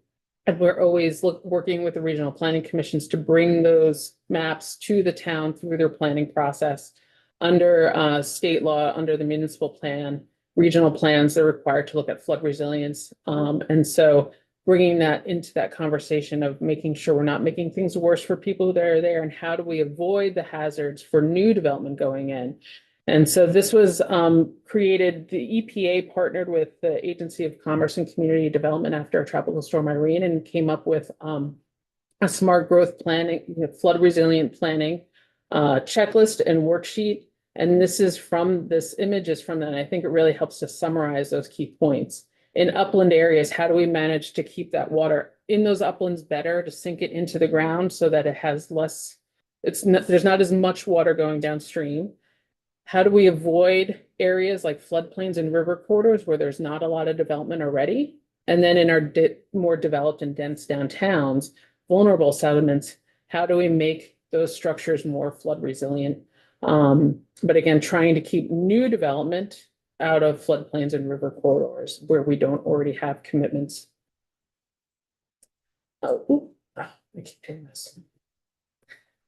And we're always working with the regional planning commissions to bring those maps to the town through their planning process. Under state law, under the municipal plan, regional plans, they're required to look at flood resilience. And so bringing that into that conversation of making sure we're not making things worse for people that are there, and how do we avoid the hazards for new development going in. And so this was created, the EPA partnered with the Agency of Commerce and Community Development after Tropical Storm Irene and came up with a smart growth planning, flood resilient planning checklist and worksheet. And this image is from that. And I think it really helps to summarize those key points. In upland areas, how do we manage to keep that water in those uplands better, to sink it into the ground so that it has less, there's not as much water going downstream? How do we avoid areas like floodplains and river corridors where there's not a lot of development already? And then in our more developed and dense downtowns, vulnerable settlements, how do we make those structures more flood resilient? But again, trying to keep new development out of floodplains and river corridors where we don't already have commitments. I keep doing this.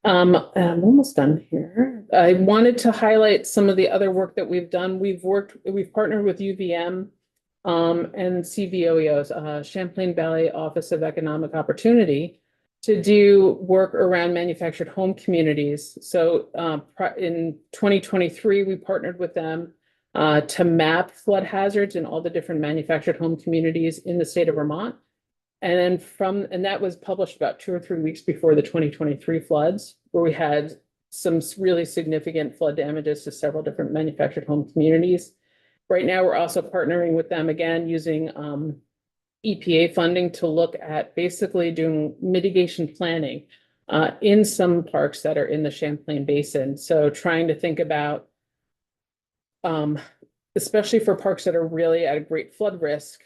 I'm almost done here. I wanted to highlight some of the other work that we've done. We've partnered with UVM and CVOEOs, Champlain Valley Office of Economic Opportunity, to do work around manufactured home communities. So in 2023, we partnered with them to map flood hazards in all the different manufactured home communities in the state of Vermont. And then that was published about 2 or 3 weeks before the 2023 floods, where we had some really significant flood damages to several different manufactured home communities. Right now, we're also partnering with them again using EPA funding to look at basically doing mitigation planning in some parks that are in the Champlain Basin. So trying to think about, especially for parks that are really at a great flood risk,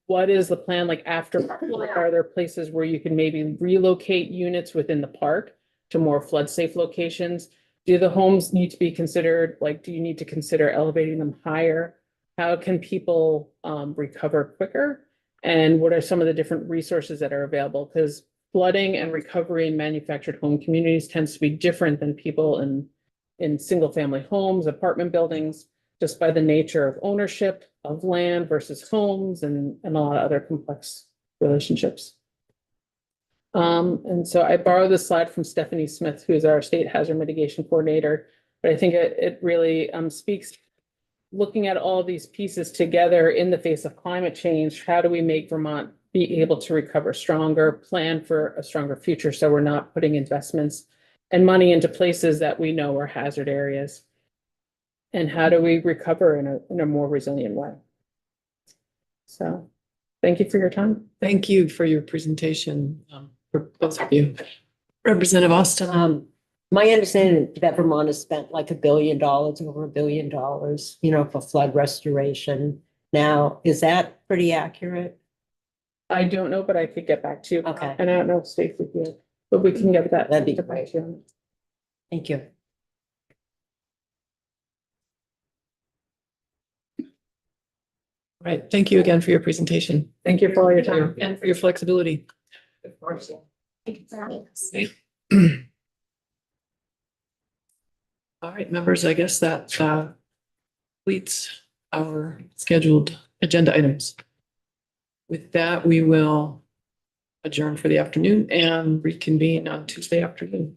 what is the plan like after? Are there places where you can maybe relocate units within the park to more flood safe locations? Do the homes need to be considered, like, do you need to consider elevating them higher? How can people recover quicker? And what are some of the different resources that are available? Because flooding and recovery in manufactured home communities tends to be different than people in single family homes, apartment buildings, just by the nature of ownership of land versus homes and a lot of other complex relationships. And so I borrowed this slide from Stephanie Smith, who's our state hazard mitigation coordinator, but I think it really speaks, looking at all these pieces together in the face of climate change. How do we make Vermont be able to recover stronger, plan for a stronger future, so we're not putting investments and money into places that we know are hazard areas? And how do we recover in a more resilient way? So thank you for your time.
Thank you for your presentation, for both of you. Representative Austin.
My understanding is that Vermont has spent like $1 billion, over $1 billion, for flood restoration. Now, is that pretty accurate?
I don't know, but I could get back to you.
Okay.
And I don't know if Stacy did, but we can get that.
That'd be
get back
great.
to you.
Thank you.
Right. Thank you again for your presentation
Thank you for all your time.
and for your flexibility.
Of course.
All right, members, I guess that completes our scheduled agenda items. With that, we will adjourn for the afternoon and reconvene on Tuesday afternoon.